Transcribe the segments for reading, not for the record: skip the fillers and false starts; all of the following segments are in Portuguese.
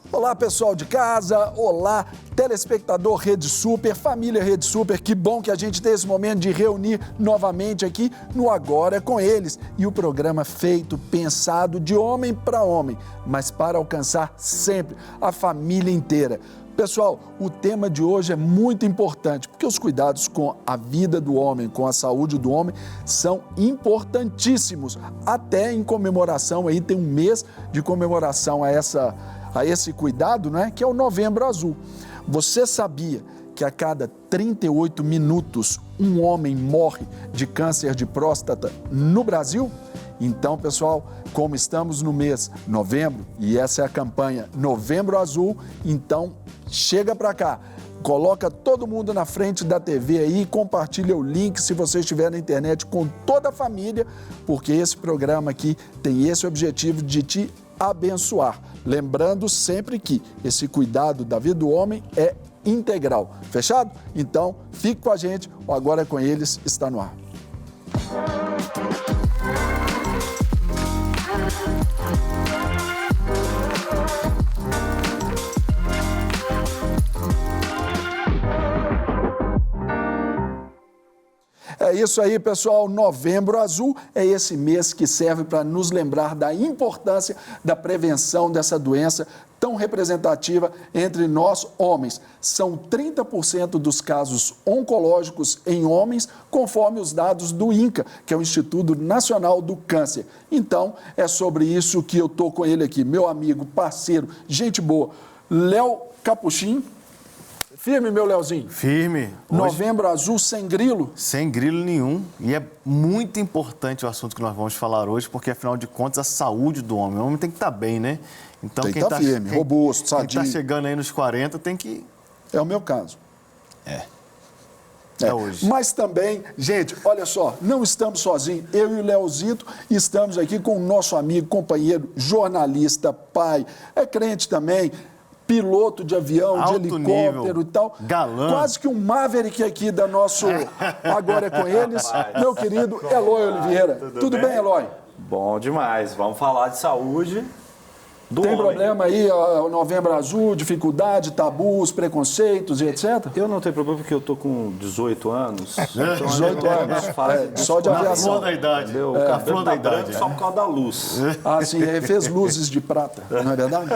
Olá, pessoal de casa, olá, telespectador Rede Super, família Rede Super, que bom que a gente tem esse momento de reunir novamente aqui no Agora é com Eles. E o programa feito, pensado de homem para homem, mas para alcançar sempre a família inteira. Pessoal, o tema de hoje é muito importante, porque os cuidados com a vida do homem, com a saúde do homem, são importantíssimos. Até em comemoração, aí tem um mês de comemoração a esse cuidado, né? Que é o Novembro Azul. Você sabia que a cada 38 minutos um homem morre de câncer de próstata no Brasil? Então, pessoal, como estamos no mês novembro, e essa é a campanha Novembro Azul, então chega para cá, coloca todo mundo na frente da TV aí, compartilha o link se você estiver na internet com toda a família, porque esse programa aqui tem esse objetivo de te abençoar. Lembrando sempre que esse cuidado da vida do homem é integral. Fechado? Então, fique com a gente. O Agora é com Eles está no ar. É isso aí, pessoal. Novembro Azul é esse mês que serve para nos lembrar da importância da prevenção dessa doença tão representativa entre nós, homens. São 30% dos casos oncológicos em homens, conforme os dados do INCA, que é o Instituto Nacional do Câncer. Então, é sobre isso que eu estou com ele aqui, meu amigo, parceiro, gente boa, Léo Capuchin. Firme, meu Leozinho? Firme. Novembro Azul sem grilo? Sem grilo nenhum. E é muito importante o assunto que nós vamos falar hoje, porque, afinal de contas, a saúde do homem. O homem tem que estar bem, né? Então, tem que estar firme, robusto, sadio. Quem está chegando aí nos 40 tem que... É o meu caso. É hoje. Mas também, gente, olha só, não estamos sozinhos. Eu e o Leozito estamos aqui com o nosso amigo, companheiro, jornalista, pai, é crente também, piloto de avião, alto de helicóptero nível, e tal. galã. Quase que um Maverick aqui da nosso Agora é com Eles. Meu querido Eloy Oliveira. Tudo bem, Eloy? Bom demais. Vamos falar de saúde do Tem homem. problema aí, o Novembro Azul, dificuldade, tabus, preconceitos e etc? Eu não tenho problema porque eu tô com 18 anos. Então 18 anos, só de Na aviação. flor da idade. Entendeu? Na O cabelo flor da tá idade. branco só por causa da luz. Ah, sim, ele fez luzes de prata, não é verdade?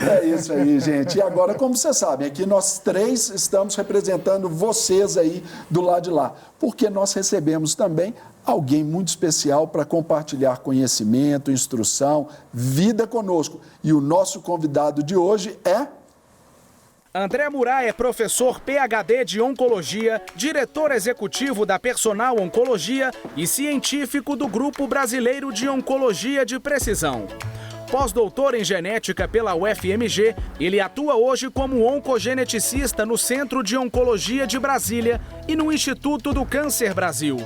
É isso aí, gente. E agora, como vocês sabem, aqui nós três estamos representando vocês aí do lado de lá, porque nós recebemos também alguém muito especial para compartilhar conhecimento, instrução, vida conosco. E o nosso convidado de hoje é... André Murat é professor PhD de Oncologia, diretor executivo da Personal Oncologia e científico do Grupo Brasileiro de Oncologia de Precisão. Pós-doutor em genética pela UFMG, ele atua hoje como oncogeneticista no Centro de Oncologia de Brasília e no Instituto do Câncer Brasil.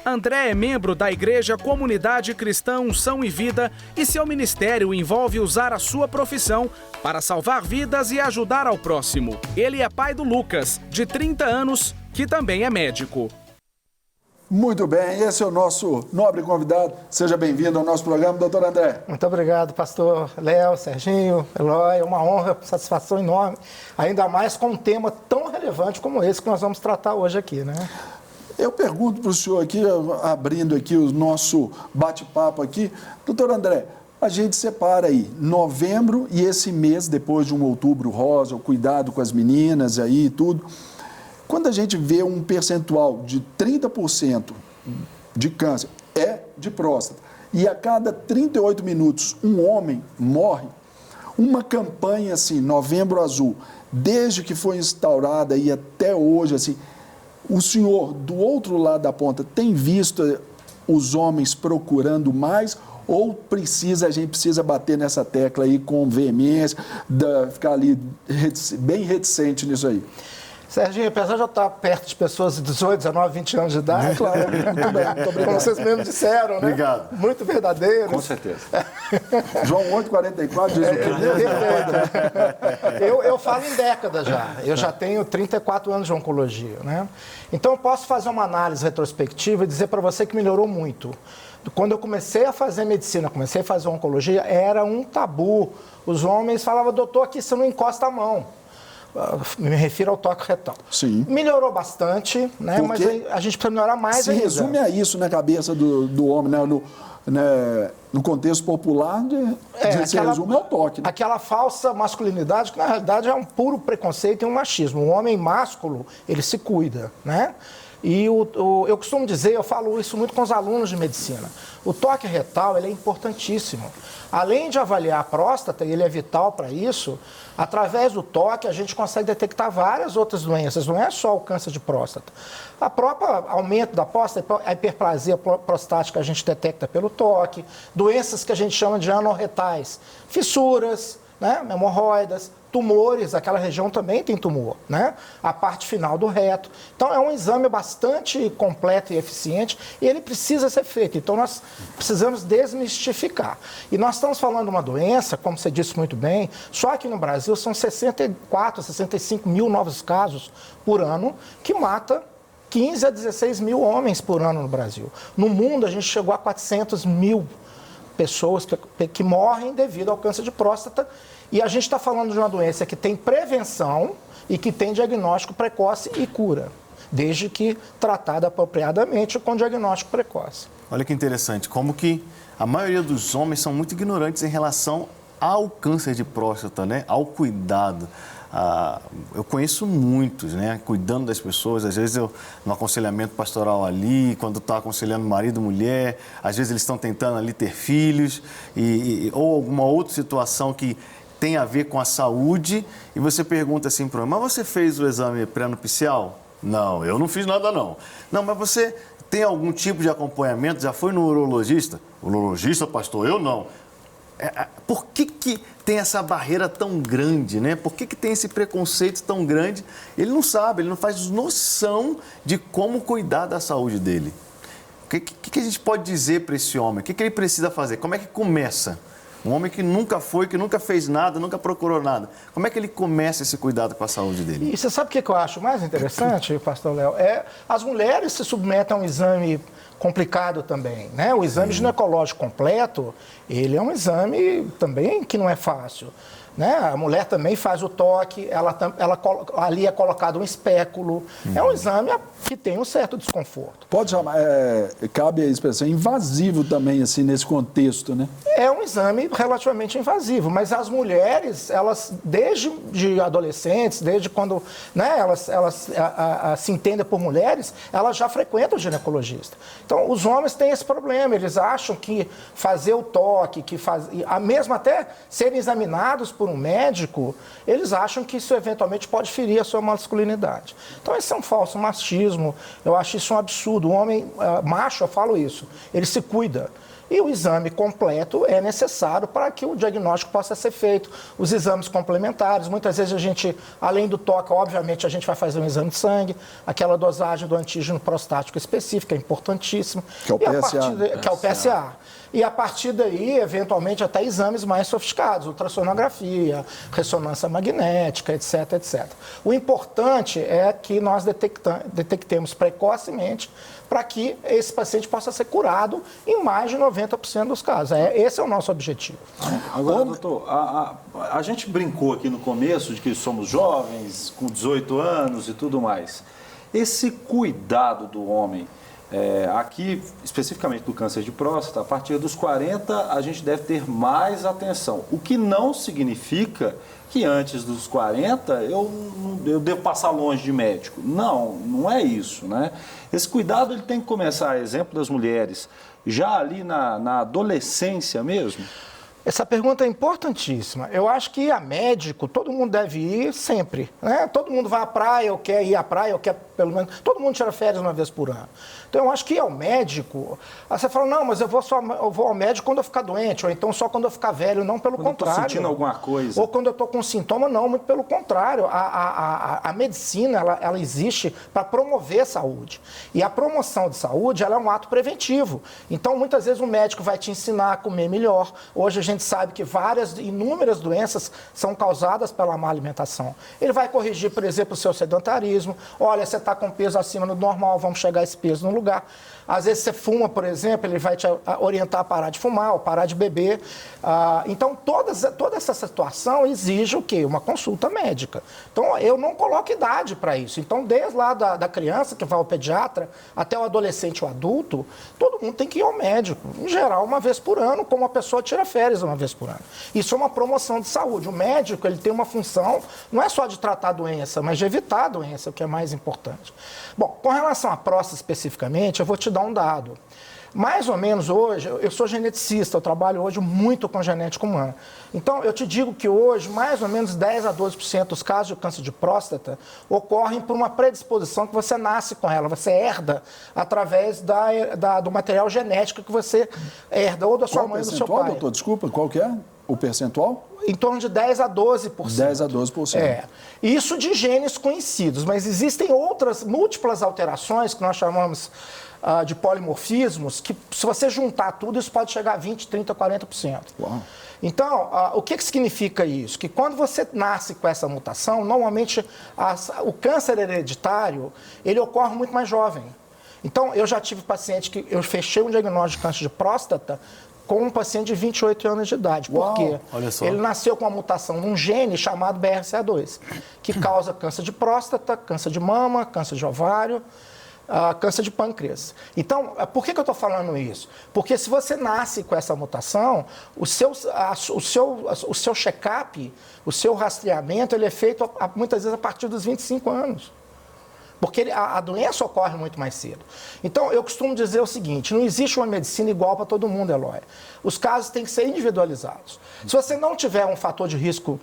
André é membro da Igreja Comunidade Cristã Unção e Vida e seu ministério envolve usar a sua profissão para salvar vidas e ajudar ao próximo. Ele é pai do Lucas, de 30 anos, que também é médico. Muito bem, esse é o nosso nobre convidado. Seja bem-vindo ao nosso programa, doutor André. Muito obrigado, pastor Léo, Serginho, Eloy. É uma honra, satisfação enorme, ainda mais com um tema tão relevante como esse que nós vamos tratar hoje aqui, né? Eu pergunto para o senhor aqui, abrindo aqui o nosso bate-papo aqui, doutor André, a gente separa aí novembro e esse mês, depois de um outubro rosa, o cuidado com as meninas aí e tudo. Quando a gente vê um percentual de 30% de câncer é de próstata e a cada 38 minutos um homem morre, uma campanha assim, Novembro Azul, desde que foi instaurada e até hoje, assim, o senhor, do outro lado da ponta, tem visto os homens procurando mais ou a gente precisa bater nessa tecla aí com veemência, ficar ali bem reticente nisso aí? Serginho, apesar de eu estar perto de pessoas de 18, 19, 20 anos de idade, Claro, muito bem, muito obrigado. como vocês mesmos disseram, né? Obrigado. Muito verdadeiros. Com certeza. João 8,44 diz o quê? Eu falo em décadas já. Eu já tenho 34 anos de oncologia, né? Então eu posso fazer uma análise retrospectiva e dizer para você que melhorou muito. Quando eu comecei a fazer medicina, comecei a fazer oncologia, era um tabu. Os homens falavam, doutor, aqui você não encosta a mão. Me refiro ao toque retal. Sim. Melhorou bastante, né? Mas a gente precisa melhorar mais se ainda. resume a isso na cabeça do homem, né? No contexto popular, se resume ao toque. Né? Aquela falsa masculinidade, que na realidade é um puro preconceito e um machismo. O homem másculo, ele se cuida, né? E eu costumo dizer, eu falo isso muito com os alunos de medicina, o toque retal ele é importantíssimo. Além de avaliar a próstata, e ele é vital para isso, através do toque a gente consegue detectar várias outras doenças, não é só o câncer de próstata. A própria aumento da próstata, a hiperplasia prostática a gente detecta pelo toque, doenças que a gente chama de anorretais, fissuras, né, hemorroidas, tumores, aquela região também tem tumor, né? A parte final do reto. Então, é um exame bastante completo e eficiente e ele precisa ser feito. Então, nós precisamos desmistificar. E nós estamos falando de uma doença, como você disse muito bem, só aqui no Brasil são 64, 65 mil novos casos por ano que mata 15 a 16 mil homens por ano no Brasil. No mundo, a gente chegou a 400 mil pessoas que morrem devido ao câncer de próstata. E a gente está falando de uma doença que tem prevenção e que tem diagnóstico precoce e cura, desde que tratada apropriadamente com diagnóstico precoce. Olha que interessante, como que a maioria dos homens são muito ignorantes em relação ao câncer de próstata, né? Ao cuidado. Eu conheço muitos, né? Cuidando das pessoas, às vezes no aconselhamento pastoral ali, quando está aconselhando marido, mulher, às vezes eles estão tentando ali ter filhos, ou alguma outra situação que tem a ver com a saúde, e você pergunta assim para ele, mas você fez o exame pré-nupcial? Não, eu não fiz nada não. Não, mas você tem algum tipo de acompanhamento? Já foi no urologista? Urologista, pastor, eu não. Por que tem essa barreira tão grande, né? Por que tem esse preconceito tão grande? Ele não sabe, ele não faz noção de como cuidar da saúde dele. O que a gente pode dizer para esse homem? O que ele precisa fazer? Como é que começa? Um homem que nunca foi, que nunca fez nada, nunca procurou nada. Como é que ele começa esse cuidado com a saúde dele? E você sabe o que eu acho mais interessante, pastor Léo? As mulheres se submetem a um exame complicado também, né? O exame ginecológico completo, ele é um exame também que não é fácil. Né? A mulher também faz o toque, ali é colocado um espéculo. É um exame que tem um certo desconforto. Pode chamar, cabe a expressão, invasivo também, assim, nesse contexto, né? É um exame relativamente invasivo, mas as mulheres, elas, desde de adolescentes, desde quando, né, elas se entendem por mulheres, elas já frequentam o ginecologista. Então, os homens têm esse problema, eles acham que fazer o toque, mesmo até serem examinados por um médico, eles acham que isso eventualmente pode ferir a sua masculinidade. Então, esse é um falso machismo, eu acho isso um absurdo. O homem macho, eu falo isso, ele se cuida. E o exame completo é necessário para que o diagnóstico possa ser feito. Os exames complementares, muitas vezes a gente, além do toque, obviamente a gente vai fazer um exame de sangue, aquela dosagem do antígeno prostático específico, é importantíssimo. Que é o PSA. Que é o PSA. E a partir daí, eventualmente, até exames mais sofisticados, ultrassonografia, ressonância magnética, etc, etc. O importante é que nós detectemos precocemente para que esse paciente possa ser curado em mais de 90% dos casos. Esse é o nosso objetivo. Agora, doutor, a gente brincou aqui no começo de que somos jovens, com 18 anos e tudo mais. Esse cuidado do homem, aqui, especificamente do câncer de próstata, a partir dos 40 a gente deve ter mais atenção. O que não significa que antes dos 40 eu devo passar longe de médico. Não é isso, né? Esse cuidado ele tem que começar, a exemplo das mulheres, já ali na adolescência mesmo. Essa pergunta é importantíssima. Eu acho que a médico, todo mundo deve ir sempre, né? Todo mundo vai à praia, eu quero ir à praia, eu quero pelo menos... Todo mundo tira férias uma vez por ano. Então, eu acho que ao médico... Aí você fala, não, mas eu vou ao médico quando eu ficar doente, ou então só quando eu ficar velho, não, pelo contrário. Quando eu tô sentindo alguma coisa. Ou quando eu estou com sintoma, não, muito pelo contrário. A medicina, ela existe para promover saúde. E a promoção de saúde, ela é um ato preventivo. Então, muitas vezes o médico vai te ensinar a comer melhor. Hoje a gente gente sabe que inúmeras doenças são causadas pela má alimentação. Ele vai corrigir, por exemplo, o seu sedentarismo. Olha, você está com peso acima do normal, vamos chegar esse peso no lugar. Às vezes você fuma, por exemplo, ele vai te orientar a parar de fumar ou parar de beber. Então, toda essa situação exige o quê? Uma consulta médica. Então, eu não coloco idade para isso. Então, desde lá da criança que vai ao pediatra até o adolescente ou adulto, todo mundo tem que ir ao médico. Em geral, uma vez por ano, como a pessoa tira férias uma vez por ano. Isso é uma promoção de saúde. O médico, ele tem uma função, não é só de tratar a doença, mas de evitar a doença, o que é mais importante. Bom, com relação à próstata especificamente, eu vou te dar um dado. Mais ou menos hoje, eu sou geneticista, eu trabalho hoje muito com genética humana. Então, eu te digo que hoje, mais ou menos 10 a 12% dos casos de câncer de próstata ocorrem por uma predisposição que você nasce com ela, você herda através do material genético que você herda, ou da sua mãe ou do seu pai. Doutor, desculpa, qual que é o percentual? Em torno de 10 a 12%. 10 a 12%. Isso de genes conhecidos, mas existem outras múltiplas alterações que nós chamamos de polimorfismos, que se você juntar tudo, isso pode chegar a 20%, 30%, 40%. Uau. Então, o que significa isso? Que quando você nasce com essa mutação, normalmente o câncer hereditário, ele ocorre muito mais jovem. Então, eu já tive paciente que eu fechei um diagnóstico de câncer de próstata com um paciente de 28 anos de idade. Por quê? Olha só. Ele nasceu com uma mutação num gene chamado BRCA2, que causa câncer de próstata, câncer de mama, câncer de ovário, câncer de pâncreas. Então, por que eu estou falando isso? Porque se você nasce com essa mutação, o seu check-up, o seu rastreamento, ele é feito muitas vezes a partir dos 25 anos. Porque a doença ocorre muito mais cedo. Então, eu costumo dizer o seguinte, não existe uma medicina igual para todo mundo, Eloy. Os casos têm que ser individualizados. Se você não tiver um fator de risco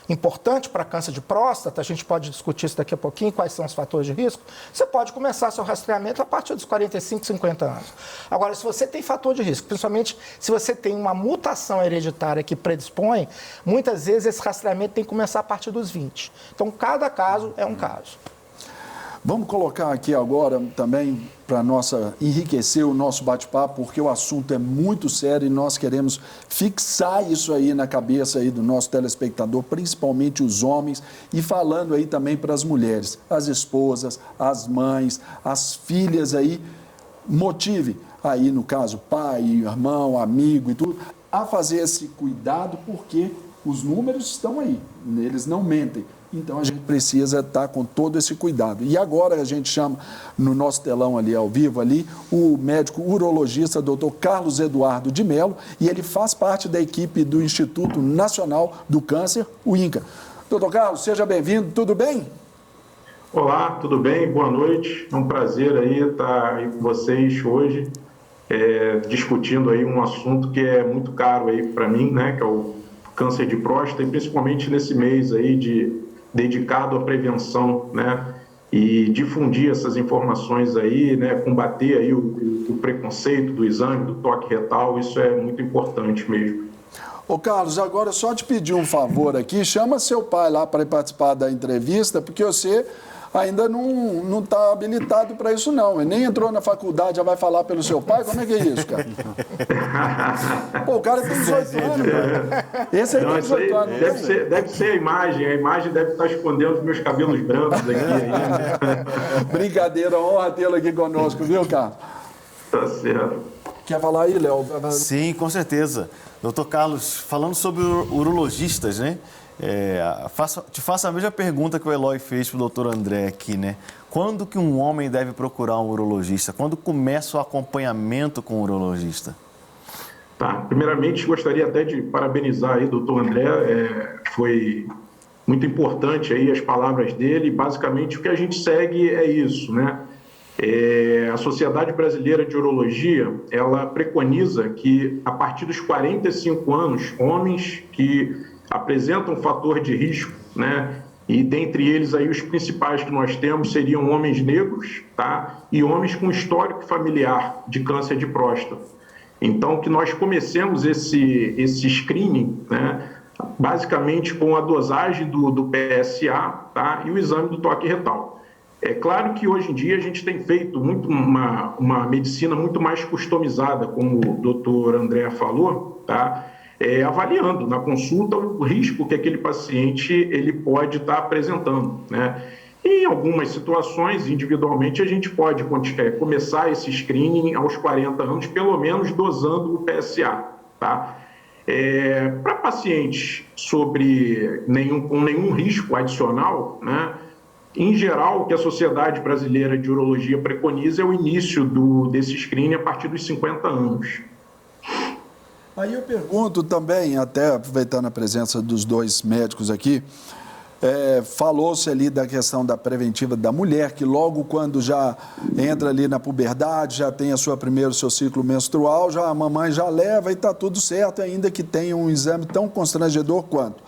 importante para câncer de próstata, a gente pode discutir isso daqui a pouquinho, quais são os fatores de risco, você pode começar seu rastreamento a partir dos 45, 50 anos. Agora, se você tem fator de risco, principalmente se você tem uma mutação hereditária que predispõe, muitas vezes esse rastreamento tem que começar a partir dos 20. Então, cada caso é um caso. Vamos colocar aqui agora também para enriquecer o nosso bate-papo, porque o assunto é muito sério e nós queremos fixar isso aí na cabeça aí do nosso telespectador, principalmente os homens, e falando aí também para as mulheres, as esposas, as mães, as filhas aí, motive aí, no caso, pai, irmão, amigo e tudo, a fazer esse cuidado, porque os números estão aí, eles não mentem. Então, a gente precisa estar com todo esse cuidado. E agora a gente chama, no nosso telão ali, ao vivo, ali, o médico urologista, Dr. Carlos Eduardo de Mello, e ele faz parte da equipe do Instituto Nacional do Câncer, o INCA. Dr. Carlos, seja bem-vindo, tudo bem? Olá, tudo bem? Boa noite. É um prazer aí estar aí com vocês hoje, discutindo aí um assunto que é muito caro aí para mim, né, que é o câncer de próstata, e principalmente nesse mês aí dedicado à prevenção, né, e difundir essas informações aí, né, combater aí o preconceito do exame, do toque retal, isso é muito importante mesmo. Ô Carlos, agora só te pedir um favor aqui, chama seu pai lá para participar da entrevista, porque você ainda não está habilitado para isso não, ele nem entrou na faculdade, já vai falar pelo seu pai, como é que é isso, cara? Pô, o cara tem 18 anos, cara. Esse aí tem 18 anos. Deve ser a imagem deve estar escondendo os meus cabelos brancos aqui ainda. Brincadeira, honra tê-lo aqui conosco, viu, Carlos? Tá certo. Quer falar aí, Léo? Sim, com certeza. Doutor Carlos, falando sobre urologistas, né? Te faço a mesma pergunta que o Eloy fez para o doutor André aqui, né? Quando que um homem deve procurar um urologista? Quando começa o acompanhamento com o urologista? Tá, primeiramente gostaria até de parabenizar aí o doutor André, foi muito importante aí as palavras dele, basicamente o que a gente segue é isso, né? A Sociedade Brasileira de Urologia, ela preconiza que a partir dos 45 anos, homens que apresentam um fator de risco, né? E dentre eles aí os principais que nós temos seriam homens negros, tá? E homens com histórico familiar de câncer de próstata. Então, que nós comecemos esse screening, né? Basicamente com a dosagem do PSA, tá? E o exame do toque retal. É claro que hoje em dia a gente tem feito uma medicina muito mais customizada, como o doutor André falou, tá? avaliando na consulta o risco que aquele paciente ele pode estar apresentando, né? Em algumas situações, individualmente, a gente pode começar esse screening aos 40 anos, pelo menos dosando o PSA, tá? Para pacientes com nenhum risco adicional, né? Em geral, o que a Sociedade Brasileira de Urologia preconiza é o início desse screening a partir dos 50 anos. Aí eu pergunto também, até aproveitando a presença dos dois médicos aqui, falou-se ali da questão da preventiva da mulher, que logo quando já entra ali na puberdade, já tem o seu ciclo menstrual, já a mamãe já leva e está tudo certo, ainda que tenha um exame tão constrangedor quanto.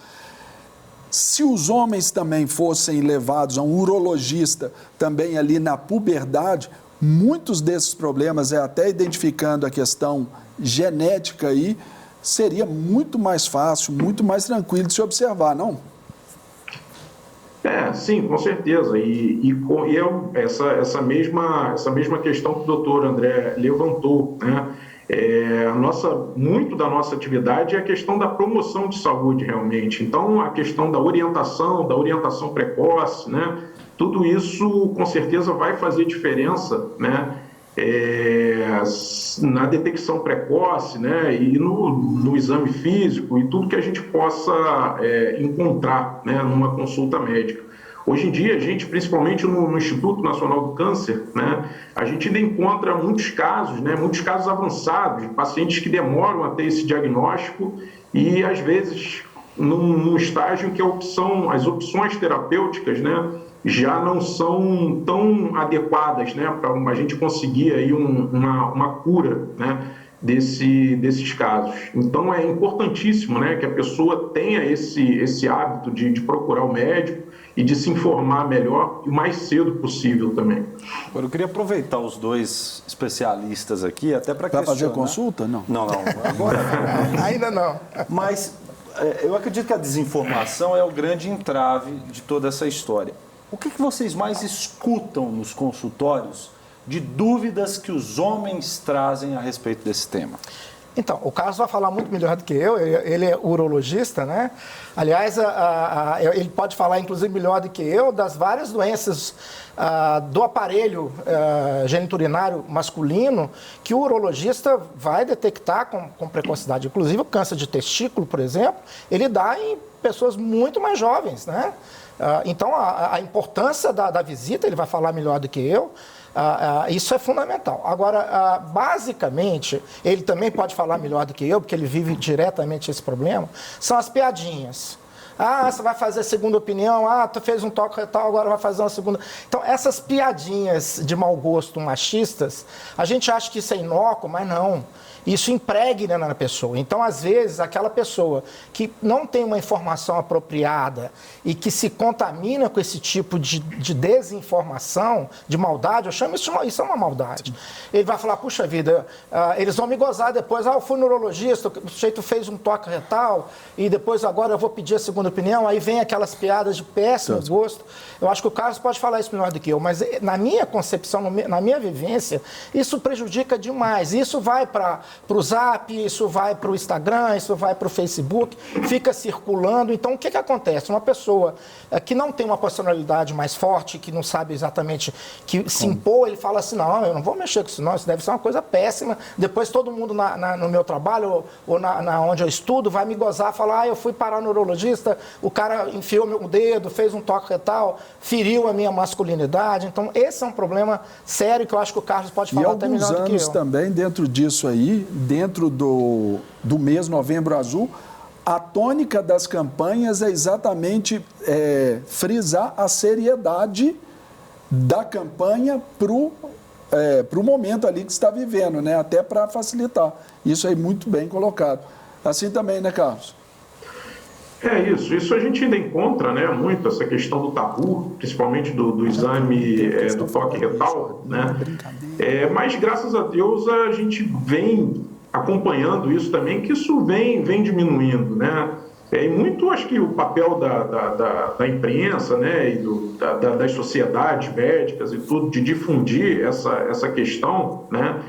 Se os homens também fossem levados a um urologista também ali na puberdade, muitos desses problemas, até identificando a questão genética aí, seria muito mais fácil, muito mais tranquilo de se observar, não? Sim, com certeza. Essa mesma questão que o doutor André levantou, né? Muito da nossa atividade é a questão da promoção de saúde, realmente. Então, a questão da orientação precoce, né? Tudo isso, com certeza, vai fazer diferença, né? Na detecção precoce, né? E no exame físico e tudo que a gente possa encontrar, né? Numa consulta médica. Hoje em dia, a gente, principalmente no Instituto Nacional do Câncer, né, a gente ainda encontra muitos casos, né, muitos casos avançados, de pacientes que demoram a ter esse diagnóstico e, às vezes, num estágio em que as opções terapêuticas, né, já não são tão adequadas, né, para a gente conseguir aí uma cura, né, desses casos. Então, é importantíssimo, né, que a pessoa tenha esse hábito de procurar o médico e de se informar melhor e o mais cedo possível também. Agora, eu queria aproveitar os dois especialistas aqui, até para questionar... Vai fazer consulta? Não. Não, agora não. Ainda não. Mas eu acredito que a desinformação é o grande entrave de toda essa história. O que vocês mais escutam nos consultórios de dúvidas que os homens trazem a respeito desse tema? Então, o Carlos vai falar muito melhor do que eu, ele é urologista, né? Aliás, ele pode falar, inclusive, melhor do que eu, das várias doenças do aparelho geniturinário masculino que o urologista vai detectar com precocidade. Inclusive, o câncer de testículo, por exemplo, ele dá em pessoas muito mais jovens, né? Então, a importância da visita, ele vai falar melhor do que eu. Isso é fundamental. Agora, basicamente, ele também pode falar melhor do que eu, porque ele vive diretamente esse problema, são as piadinhas. Você vai fazer segunda opinião, tu fez um toque retal, agora vai fazer uma segunda. Então, essas piadinhas de mau gosto machistas, a gente acha que isso é inócuo, mas não. Isso impregna na pessoa. Então, às vezes, aquela pessoa que não tem uma informação apropriada e que se contamina com esse tipo de desinformação, de maldade, eu chamo isso é uma maldade. Ele vai falar, puxa vida, eles vão me gozar depois, eu fui no urologista, o sujeito fez um toque retal e depois agora eu vou pedir a segunda opinião, aí vem aquelas piadas de péssimo gosto. Eu acho que o Carlos pode falar isso melhor do que eu, mas na minha concepção, na minha vivência, isso prejudica demais. Isso vai para o Zap, isso vai para o Instagram, isso vai para o Facebook, fica circulando. Então, o que acontece? Uma pessoa que não tem uma personalidade mais forte, que não sabe exatamente que se impor, ele fala assim, não, eu não vou mexer com isso não, isso deve ser uma coisa péssima. Depois todo mundo no meu trabalho ou onde eu estudo vai me gozar, falar, eu fui parar no urologista, o cara enfiou meu dedo, fez um toque retal, feriu a minha masculinidade. Então, esse é um problema sério que eu acho que o Carlos pode falar até melhor do que eu. E alguns anos também, dentro disso aí, dentro do mês Novembro Azul, a tônica das campanhas é exatamente frisar a seriedade da campanha para o momento ali que está vivendo, né? Até para facilitar. Isso aí muito bem colocado. Assim também, né, Carlos? Isso a gente ainda encontra, né, muito essa questão do tabu, principalmente do exame do toque retal, né? Mas graças a Deus a gente vem acompanhando isso também, que isso vem diminuindo, né? E muito, acho que o papel da imprensa, né, e das sociedades médicas e tudo, de difundir essa questão, né?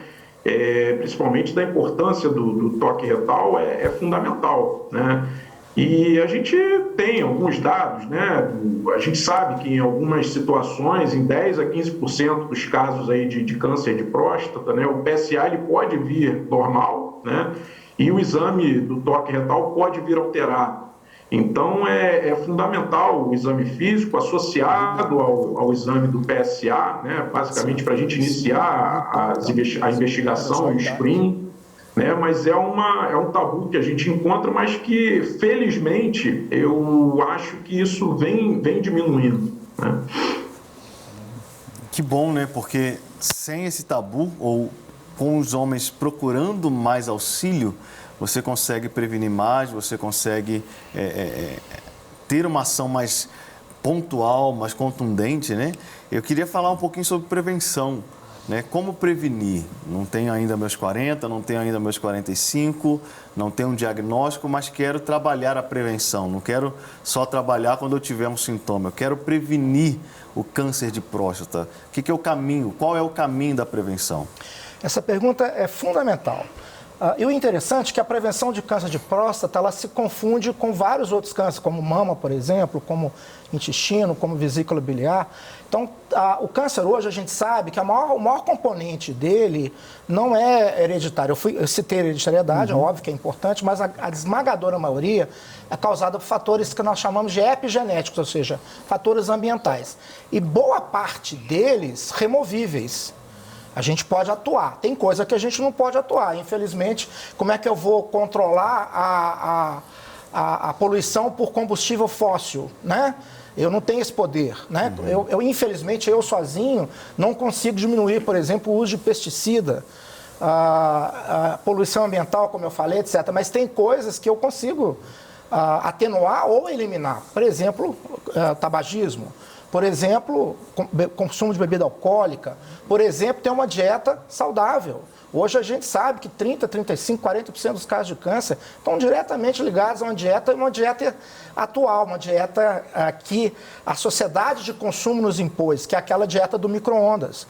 principalmente da importância do toque retal, é fundamental, né? E a gente tem alguns dados, né? A gente sabe que em algumas situações, em 10 a 15% dos casos aí de câncer de próstata, né, o PSA ele pode vir normal, né? E o exame do toque retal pode vir alterado. Então, é fundamental o exame físico associado ao exame do PSA, né? Basicamente para a gente iniciar a investigação, o screening. Né, mas é um tabu que a gente encontra, mas que, felizmente, eu acho que isso vem diminuindo. Né? Que bom, né? Porque sem esse tabu, ou com os homens procurando mais auxílio, você consegue prevenir mais, você consegue ter uma ação mais pontual, mais contundente, né? Eu queria falar um pouquinho sobre prevenção. Né? Como prevenir? Não tenho ainda meus 40, não tenho ainda meus 45, não tenho um diagnóstico, mas quero trabalhar a prevenção. Não quero só trabalhar quando eu tiver um sintoma. Eu quero prevenir o câncer de próstata. O que é o caminho? Qual é o caminho da prevenção? Essa pergunta é fundamental. E o interessante é que a prevenção de câncer de próstata, ela se confunde com vários outros cânceres, como mama, por exemplo, como intestino, como vesícula biliar. Então, o câncer hoje, a gente sabe que o maior componente dele não é hereditário. Eu citei a hereditariedade, é óbvio que é importante, mas a esmagadora maioria é causada por fatores que nós chamamos de epigenéticos, ou seja, fatores ambientais. E boa parte deles removíveis. A gente pode atuar. Tem coisa que a gente não pode atuar. Infelizmente, como é que eu vou controlar a poluição por combustível fóssil, né? Eu não tenho esse poder, né? Infelizmente, eu sozinho não consigo diminuir, por exemplo, o uso de pesticida, a poluição ambiental, como eu falei, etc. Mas tem coisas que eu consigo atenuar ou eliminar. Por exemplo, tabagismo. Por exemplo, consumo de bebida alcoólica. Por exemplo, ter uma dieta saudável. Hoje a gente sabe que 30%, 35%, 40% dos casos de câncer estão diretamente ligados a uma dieta atual, uma dieta que a sociedade de consumo nos impôs, que é aquela dieta do micro-ondas.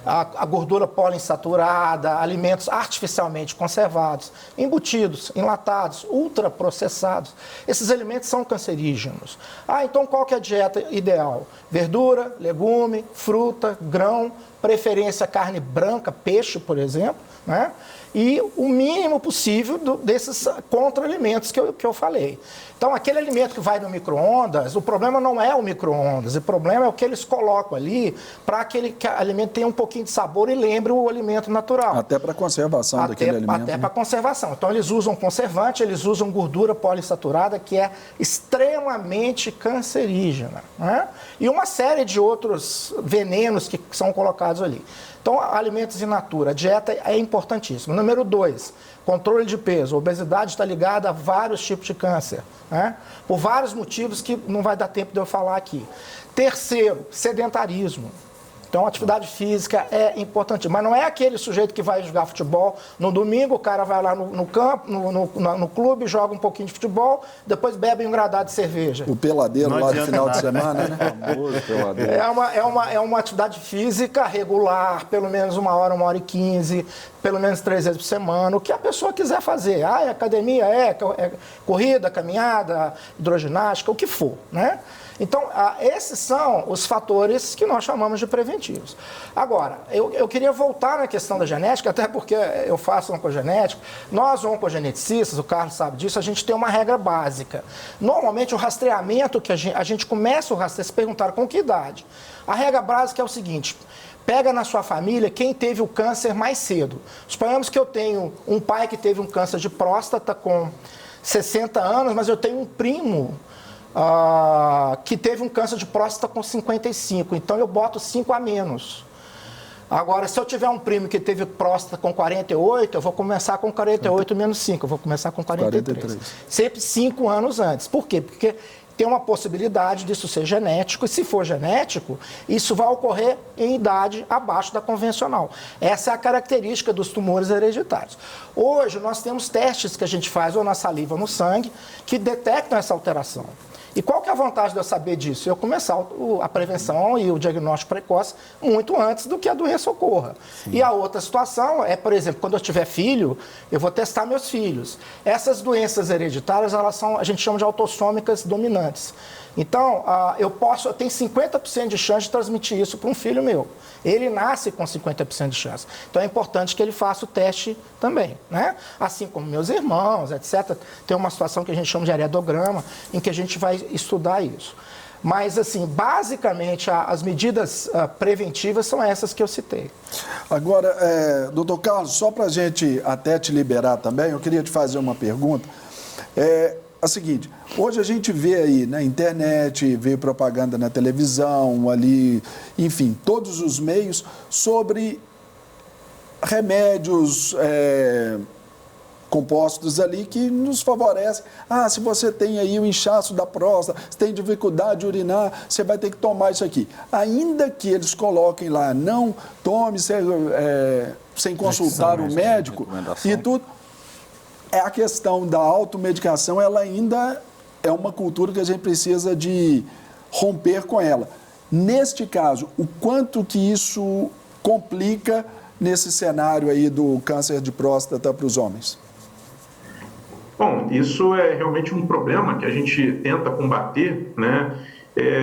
A gordura poliinsaturada, alimentos artificialmente conservados, embutidos, enlatados, ultraprocessados. Esses alimentos são cancerígenos. Então qual que é a dieta ideal? Verdura, legume, fruta, grão, preferência carne branca, peixe, por exemplo, né? E o mínimo possível desses contra-alimentos que eu falei. Então, aquele alimento que vai no micro-ondas, o problema não é o micro-ondas, o problema é o que eles colocam ali para que aquele alimento tenha um pouquinho de sabor e lembre o alimento natural. Até para a conservação daquele alimento. Até para a conservação. Então, eles usam conservante, eles usam gordura poliinsaturada, que é extremamente cancerígena, né? E uma série de outros venenos que são colocados ali. Então, alimentos in natura, a dieta é importantíssima. Número 2, controle de peso. A obesidade está ligada a vários tipos de câncer, né? Por vários motivos que não vai dar tempo de eu falar aqui. Terceiro, sedentarismo. Então, a atividade física é importante, mas não é aquele sujeito que vai jogar futebol no domingo, o cara vai lá no campo, no clube, joga um pouquinho de futebol, depois bebe um gradado de cerveja. O peladeiro lá no final de semana, né? Famoso peladeiro. É uma atividade física regular, pelo menos 1 hora e 15, pelo menos 3 vezes por semana, o que a pessoa quiser fazer. É academia, é corrida, caminhada, hidroginástica, o que for, né? Então, esses são os fatores que nós chamamos de preventivos. Agora, eu queria voltar na questão da genética, até porque eu faço oncogenética. Nós, oncogeneticistas, o Carlos sabe disso, a gente tem uma regra básica. Normalmente, o rastreamento que a gente começa o rastreio, se perguntaram com que idade. A regra básica é o seguinte: pega na sua família quem teve o câncer mais cedo. Suponhamos que eu tenho um pai que teve um câncer de próstata com 60 anos, mas eu tenho um primo que teve um câncer de próstata com 55, então eu boto 5 a menos. Agora, se eu tiver um primo que teve próstata com 48, eu vou começar com 48 menos 5, eu vou começar com 43. Sempre 5 anos antes. Por quê? Porque tem uma possibilidade disso ser genético, e se for genético, isso vai ocorrer em idade abaixo da convencional. Essa é a característica dos tumores hereditários. Hoje, nós temos testes que a gente faz ou na saliva ou no sangue que detectam essa alteração. E qual que é a vantagem de eu saber disso? Eu começar a prevenção e o diagnóstico precoce muito antes do que a doença ocorra. Sim. E a outra situação é, por exemplo, quando eu tiver filho, eu vou testar meus filhos. Essas doenças hereditárias, elas são, a gente chama de autossômicas dominantes. Então, eu tenho 50% de chance de transmitir isso para um filho meu. Ele nasce com 50% de chance. Então, é importante que ele faça o teste também, né? Assim como meus irmãos, etc. Tem uma situação que a gente chama de heredograma, em que a gente vai estudar isso. Mas, assim, basicamente, as medidas preventivas são essas que eu citei. Agora, doutor Carlos, só para a gente até te liberar também, eu queria te fazer uma pergunta. É a seguinte, hoje a gente vê aí na internet, vê propaganda na televisão, ali, enfim, todos os meios sobre remédios compostos ali que nos favorecem. Ah, se você tem aí o inchaço da próstata, se tem dificuldade de urinar, você vai ter que tomar isso aqui. Ainda que eles coloquem lá, não tome sem consultar o médico e tudo, a questão da automedicação, ela ainda é uma cultura que a gente precisa de romper com ela. Neste caso, o quanto que isso complica nesse cenário aí do câncer de próstata para os homens? Bom, isso é realmente um problema que a gente tenta combater, né?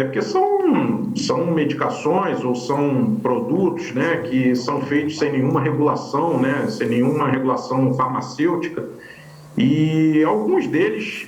Porque são medicações ou são produtos, né, que são feitos sem nenhuma regulação, né, sem nenhuma regulação farmacêutica. E alguns deles,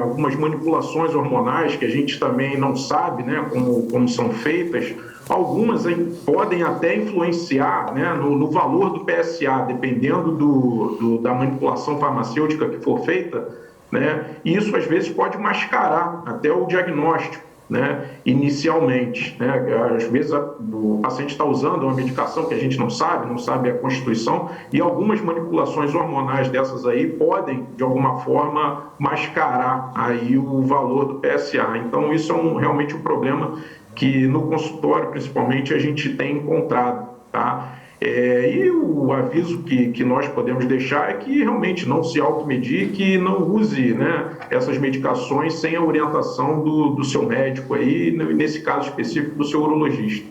algumas manipulações hormonais que a gente também não sabe, né, como são feitas, algumas podem até influenciar, né, no valor do PSA, dependendo da manipulação farmacêutica que for feita, né, e isso às vezes pode mascarar até o diagnóstico, né, inicialmente, né, às vezes o paciente está usando uma medicação que a gente não sabe a constituição, e algumas manipulações hormonais dessas aí podem, de alguma forma, mascarar aí o valor do PSA. Então, isso é realmente um problema que no consultório, principalmente, a gente tem encontrado, tá? E o aviso que nós podemos deixar é que realmente não se automedir, que não use, né, essas medicações sem a orientação do seu médico aí, nesse caso específico do seu urologista.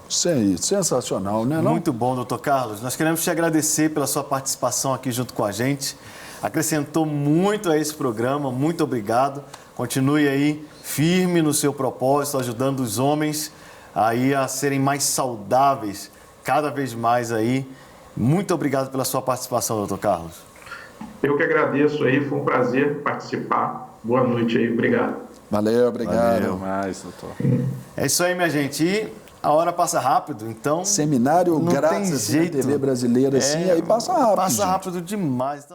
Isso aí, sensacional, né? Não? Muito bom, doutor Carlos. Nós queremos te agradecer pela sua participação aqui junto com a gente. Acrescentou muito a esse programa, muito obrigado. Continue aí firme no seu propósito, ajudando os homens aí a serem mais saudáveis cada vez mais aí. Muito obrigado pela sua participação, doutor Carlos. Eu que agradeço aí, foi um prazer participar. Boa noite aí, obrigado. Valeu, obrigado. Valeu mais, doutor. É isso aí, minha gente. E a hora passa rápido, então... Seminário não grátis tem jeito. na TV brasileira, assim, aí passa rápido. Passa rápido demais. Então...